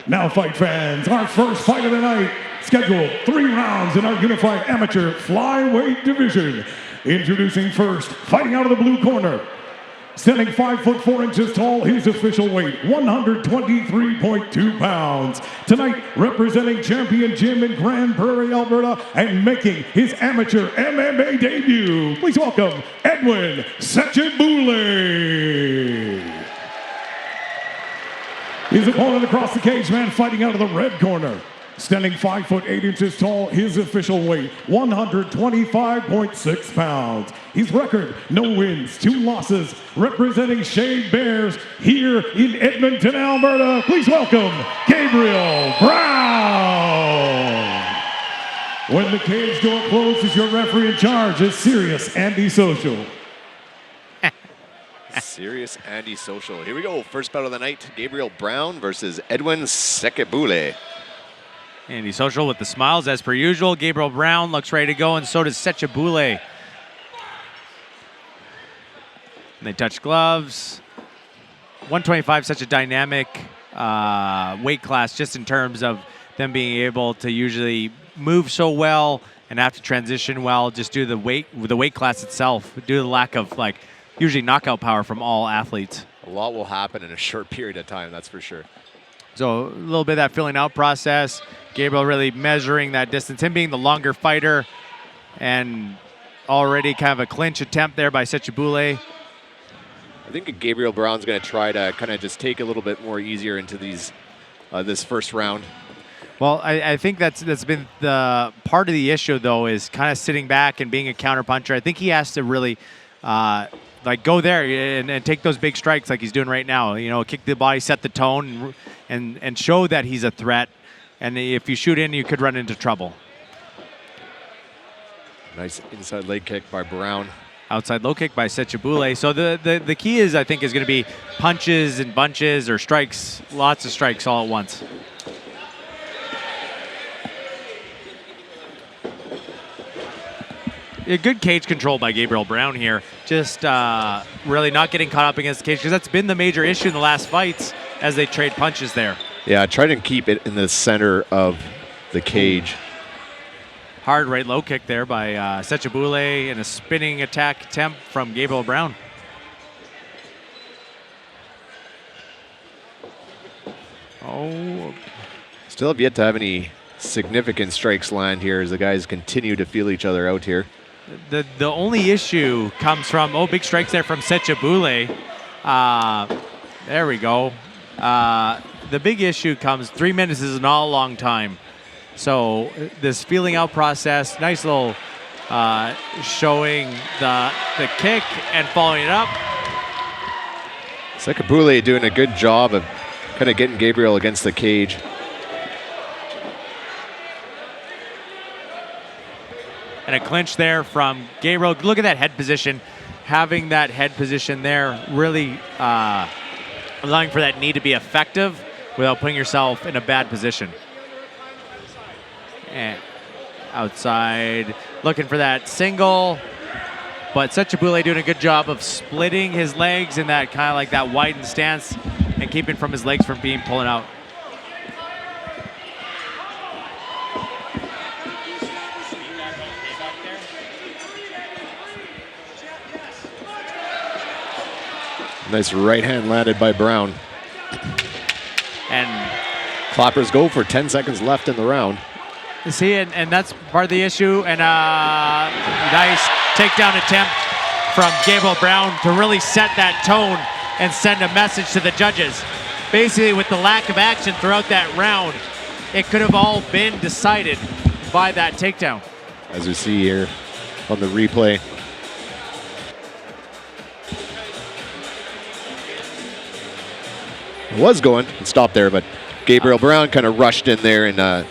Now, fight fans, our first fight of the night, scheduled 3 rounds in our unified amateur flyweight division. Introducing first, fighting out of the blue corner, standing 5 foot 4 inches tall, his official weight 123.2 pounds. Tonight, representing champion Jim in Grand Prairie, Alberta, and making his amateur MMA debut. Please welcome Edwin Ssekibuule. His opponent across the cage, man, fighting out of the red corner, standing 5 foot 8 inches tall, his official weight 125.6 pounds. His record, no wins, 2 losses, representing Shade Bears here in Edmonton, Alberta. Please welcome Gabriel Brown. When the cage door closes, your referee in charge is Serious Antisocial. Serious Antisocial. Here we go. First bout of the night, Gabriel Brown versus Edwin Ssekibuule. Antisocial with the smiles as per usual. Gabriel Brown looks ready to go, and so does Ssekibuule. They touch gloves. 125, such a dynamic weight class, just in terms of them being able to usually move so well and have to transition well, just due to the weight class itself, due to the lack of usually knockout power from all athletes. A lot will happen in a short period of time, that's for sure. So a little bit of that filling out process. Gabriel really measuring that distance, him being the longer fighter, and already kind of a clinch attempt there by Ssekibuule. I think Gabriel Brown's going to try to kind of just take a little bit more easier into these this first round. Well, I think that's been the part of the issue, though, is kind of sitting back and being a counterpuncher. I think he has to really go there and take those big strikes like he's doing right now. You know, kick the body, set the tone, and show that he's a threat. And if you shoot in, you could run into trouble. Nice inside leg kick by Brown. Outside low kick by Ssekibuule. So the key is, I think, is going to be punches and bunches or strikes, lots of strikes all at once. A good cage control by Gabriel Brown here. Just really not getting caught up against the cage, because that's been the major issue in the last fights as they trade punches there. Yeah, try to keep it in the center of the cage. Hard right low kick there by Ssekibuule, and a spinning attack attempt from Gabriel Brown. Oh. Still have yet to have any significant strikes land here as the guys continue to feel each other out here. The only issue comes from, big strikes there from Ssekibuule. There we go. The big issue comes, 3 minutes is not a long time. So this feeling out process, nice little showing the kick and following it up. Ssekibuule doing a good job of kind of getting Gabriel against the cage. And a clinch there from Gabriel. Look at that head position. Having that head position there, really allowing for that knee to be effective without putting yourself in a bad position. And outside, looking for that single. But Ssekibuule doing a good job of splitting his legs in that kind of like that widened stance and keeping from his legs from being pulling out. Nice right hand landed by Brown. And clappers go for 10 seconds left in the round. See, and that's part of the issue. And nice takedown attempt from Gabriel Brown to really set that tone and send a message to the judges. Basically, with the lack of action throughout that round, it could have all been decided by that takedown. As we see here on the replay. It was going and stopped there, but Gabriel Brown kind of rushed in there and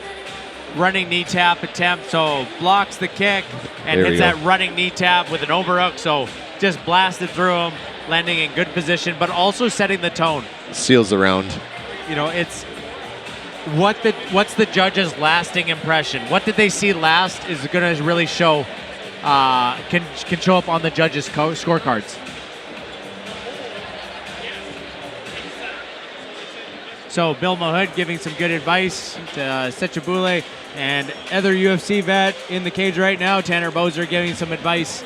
running knee tap attempt, so blocks the kick and hits that running knee tap with an overhook, so just blasted through him, landing in good position, but also setting the tone. Seals the round. You know, it's what's the judge's lasting impression? What did they see last is going to really show, can show up on the judges' scorecards. So Bill Mahood giving some good advice to Ssekibuule, and other UFC vet in the cage right now, Tanner Boser, giving some advice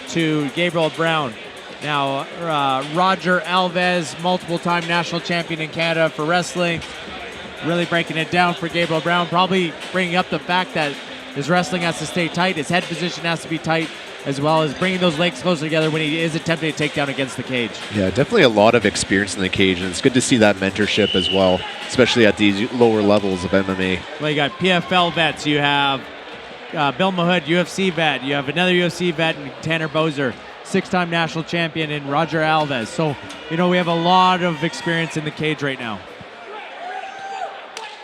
to Gabriel Brown. Now, Roger Alves, multiple-time national champion in Canada for wrestling, really breaking it down for Gabriel Brown, probably bringing up the fact that his wrestling has to stay tight, his head position has to be tight, as well as bringing those legs closer together when he is attempting a takedown against the cage. Yeah, definitely a lot of experience in the cage, and it's good to see that mentorship as well, especially at these lower levels of MMA. Well, you got PFL vets, you have Bill Mahood, UFC vet, you have another UFC vet, and Tanner Boser, 6-time national champion, and Roger Alves. So, you know, we have a lot of experience in the cage right now.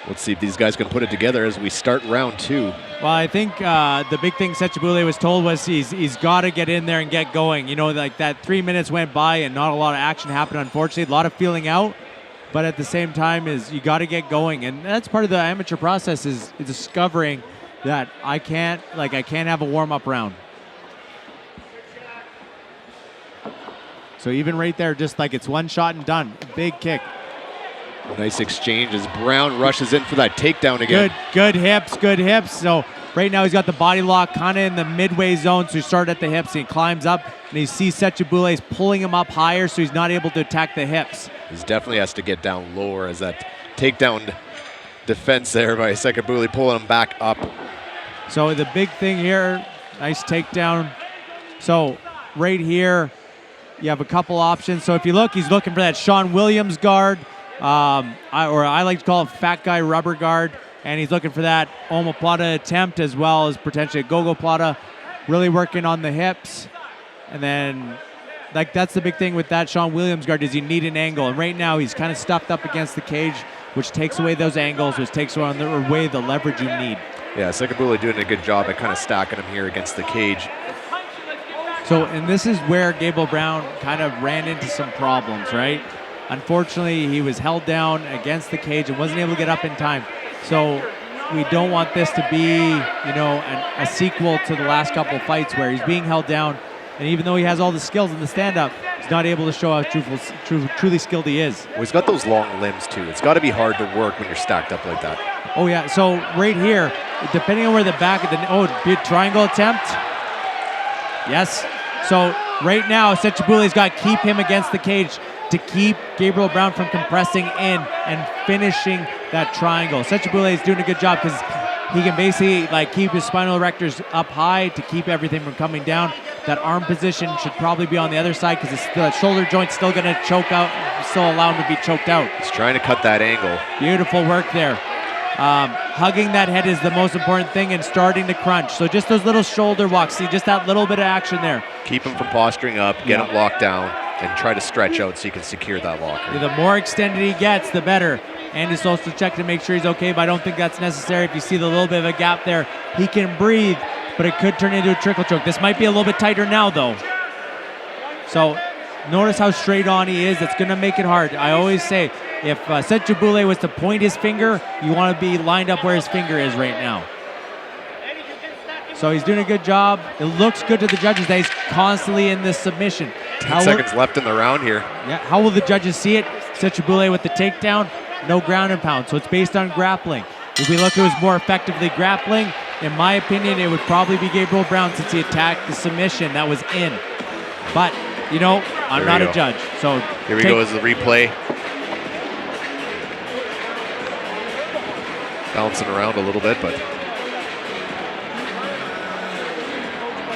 Let's see if these guys can put it together as we start round 2. Well, I think the big thing Ssekibuule was told was he's got to get in there and get going. You know, like that 3 minutes went by and not a lot of action happened, unfortunately. A lot of feeling out, but at the same time is you got to get going. And that's part of the amateur process is discovering that I can't have a warm-up round. So even right there, just like it's one shot and done. Big kick. Nice exchange as Brown rushes in for that takedown again. Good hips. So right now he's got the body lock kind of in the midway zone. So he started at the hips and he climbs up and you see Ssekibuule is pulling him up higher so he's not able to attack the hips. He definitely has to get down lower as that takedown defense there by Ssekibuule pulling him back up. So the big thing here, nice takedown. So right here, you have a couple options. So if you look, he's looking for that Sean Williams guard. I like to call it fat guy rubber guard, and he's looking for that omoplata attempt as well as potentially a gogoplata, really working on the hips. And then like that's the big thing with that Sean Williams guard is you need an angle, and right now he's kind of stuffed up against the cage, which takes away those angles, which takes away the leverage you need. Yeah, Ssekibuule doing a good job at kind of stacking him here against the cage. So, and this is where Gabriel Brown kind of ran into some problems, right? Unfortunately, he was held down against the cage and wasn't able to get up in time. So we don't want this to be, you know, a sequel to the last couple fights where he's being held down, and even though he has all the skills in the stand-up, he's not able to show how truly skilled he is. Well, he's got those long limbs too. It's got to be hard to work when you're stacked up like that. Oh yeah, so right here, depending on where the back of the, big triangle attempt. Yes. So right now, Ssekibuule's got to keep him against the cage to keep Gabriel Brown from compressing in and finishing that triangle. Ssekibuule is doing a good job because he can basically like keep his spinal erectors up high to keep everything from coming down. That arm position should probably be on the other side because the shoulder joint's still going to choke out, still allow him to be choked out. He's trying to cut that angle. Beautiful work there. Hugging that head is the most important thing and starting to crunch. So just those little shoulder walks, see just that little bit of action there. Keep him from posturing up, get him locked down, and try to stretch out so you can secure that locker. The more extended he gets, the better. And he's supposed to check to make sure he's okay, but I don't think that's necessary. If you see the little bit of a gap there, he can breathe, but it could turn into a trickle choke. This might be a little bit tighter now, though. So notice how straight on he is. It's going to make it hard. I always say, if Ssekibuule was to point his finger, you want to be lined up where his finger is right now. So he's doing a good job. It looks good to the judges that he's constantly in this submission. 10 seconds left in the round here. Yeah, how will the judges see it? Ssekibuule with the takedown, no ground and pound. So it's based on grappling. If we look who's more effectively grappling, in my opinion, it would probably be Gabriel Brown since he attacked the submission that was in. But, you know, I'm not a judge. So here we go as the replay. Bouncing around a little bit, but.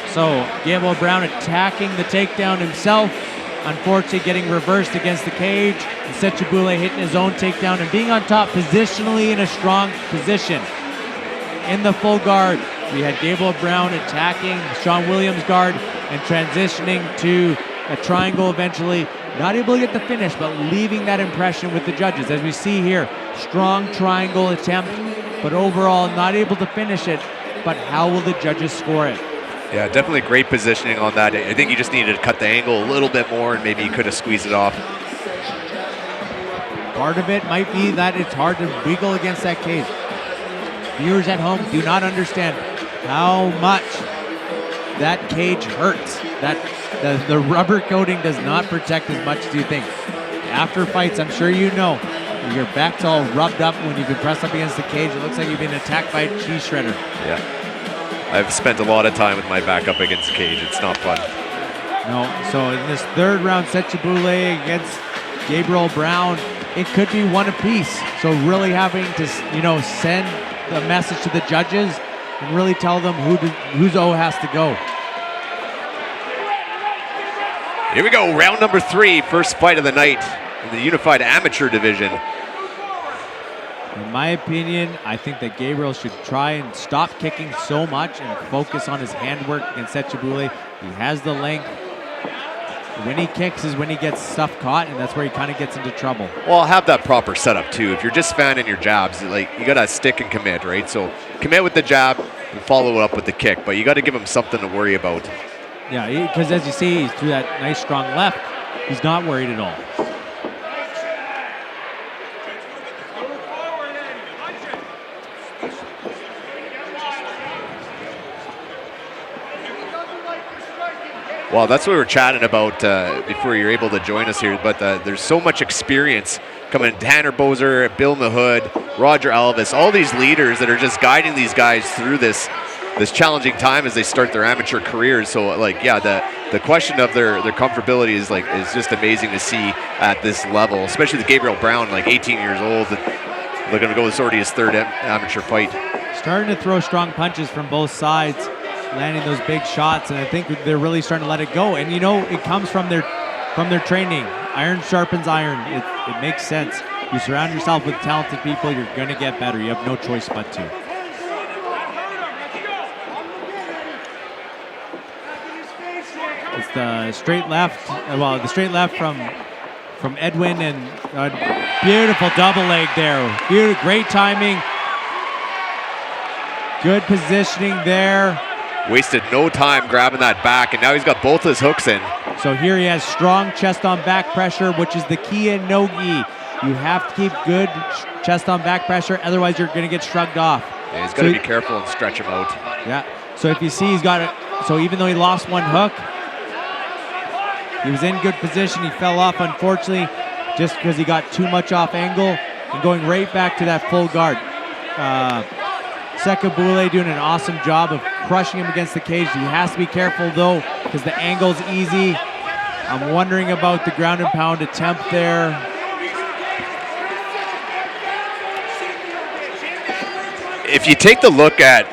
So Gabriel Brown attacking the takedown himself. Unfortunately getting reversed against the cage. And Ssekibuule hitting his own takedown and being on top positionally in a strong position. In the full guard, we had Gabriel Brown attacking Sean Williams' guard and transitioning to a triangle eventually. Not able to get the finish, but leaving that impression with the judges. As we see here, strong triangle attempt, but overall not able to finish it. But how will the judges score it? Yeah, definitely great positioning on that. I think you just needed to cut the angle a little bit more and maybe you could have squeezed it off. Part of it might be that it's hard to wiggle against that cage. Viewers at home do not understand how much that cage hurts. That the rubber coating does not protect as much as you think. After fights, I'm sure you know, Your back's all rubbed up when you've been pressed up against the cage. It looks like you've been attacked by a cheese shredder. Yeah. I've spent a lot of time with my back up against the cage. It's not fun. No, so in this third round, Ssekibuule against Gabriel Brown, it could be one apiece. So really having to, send the message to the judges and really tell them whose O has to go. Here we go, round number 3, first fight of the night in the unified amateur division. In my opinion, I think that Gabriel should try and stop kicking so much and focus on his handwork against Ssekibuule. He has the length. When he kicks is when he gets stuff caught, and that's where he kind of gets into trouble. Well, have that proper setup too. If you're just fanning your jabs, you gotta stick and commit, right? So commit with the jab and follow it up with the kick, but you gotta give him something to worry about. Yeah, because as you see, he's through that nice strong left. He's not worried at all. Well, that's what we were chatting about before you're able to join us here, but there's so much experience coming. Tanner Bozer, Bill Mahood, Roger Alvis, all these leaders that are just guiding these guys through this challenging time as they start their amateur careers. So, the question of their comfortability is just amazing to see at this level, especially with Gabriel Brown, 18 years old. Looking to go, this already his third amateur fight. Starting to throw strong punches from both sides, landing those big shots, and I think they're really starting to let it go. And it comes from their training. Iron sharpens iron. It makes sense. You surround yourself with talented people, you're going to get better. You have no choice but to. It's the straight left. The straight left from Edwin, and a beautiful double leg there. Great timing. Good positioning there. Wasted no time grabbing that back, and now he's got both his hooks in. So here he has strong chest on back pressure, which is the key in no-gi. You have to keep good chest on back pressure, otherwise you're going to get shrugged off. Yeah, he's got to be careful and stretch him out. Yeah, so if you see he's got it, so even though he lost one hook, he was in good position. He fell off, unfortunately, just because he got too much off angle and going right back to that full guard. Ssekibuule doing an awesome job of crushing him against the cage. He has to be careful though, because the angle's easy. I'm wondering about the ground and pound attempt there. If you take the look at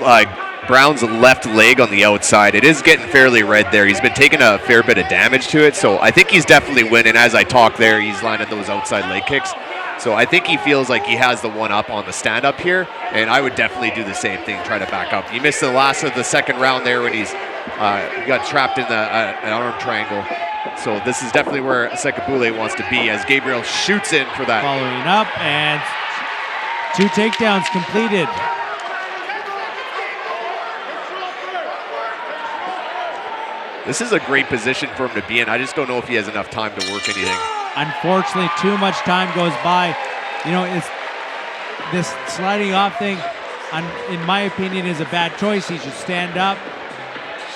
Brown's left leg on the outside, it is getting fairly red there. He's been taking a fair bit of damage to it, so I think he's definitely winning. As I talk there, he's landing those outside leg kicks. So I think he feels like he has the one up on the stand-up here, and I would definitely do the same thing, try to back up. He missed the last of the second round there when he got trapped in an arm triangle. So this is definitely where Ssekibuule wants to be as Gabriel shoots in for that. Following up, and 2 takedowns completed. This is a great position for him to be in. I just don't know if he has enough time to work anything. Unfortunately, too much time goes by. It's this sliding off thing, in my opinion, is a bad choice. He should stand up,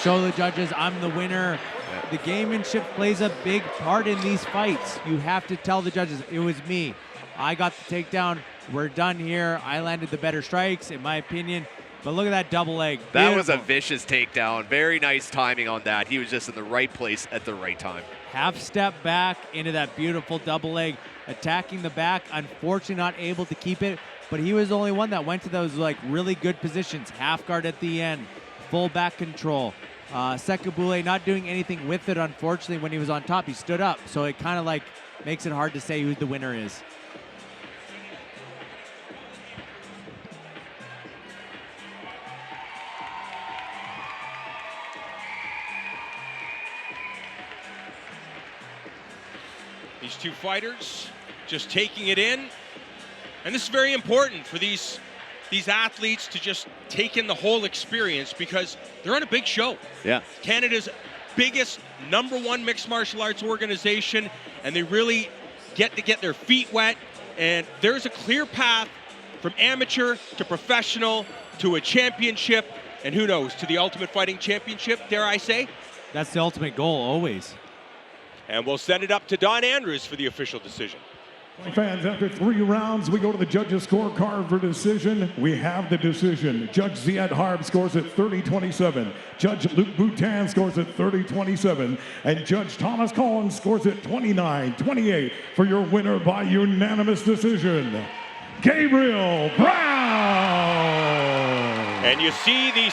show the judges, I'm the winner. Yeah. The gamemanship plays a big part in these fights. You have to tell the judges, it was me. I got the takedown. We're done here. I landed the better strikes, in my opinion. But look at that double leg. Beautiful. That was a vicious takedown. Very nice timing on that. He was just in the right place at the right time. Half step back into that beautiful double leg, attacking the back. Unfortunately, not able to keep it, but he was the only one that went to those really good positions. Half guard at the end, full back control. Ssekibuule not doing anything with it, unfortunately, when he was on top. He stood up, so it kind of makes it hard to say who the winner is. These two fighters just taking it in. And this is very important for these athletes to just take in the whole experience because they're on a big show. Yeah. Canada's biggest #1 mixed martial arts organization, and they really get their feet wet. And there's a clear path from amateur to professional to a championship, and who knows, to the Ultimate Fighting Championship, dare I say. That's the ultimate goal, always. And we'll send it up to Don Andrews for the official decision. Fans, after 3 rounds, we go to the judges' scorecard for decision. We have the decision. Judge Ziad Harb scores at 30-27. Judge Luke Boutin scores at 30-27. And Judge Thomas Collins scores at 29-28 for your winner by unanimous decision, Gabriel Brown. And you see these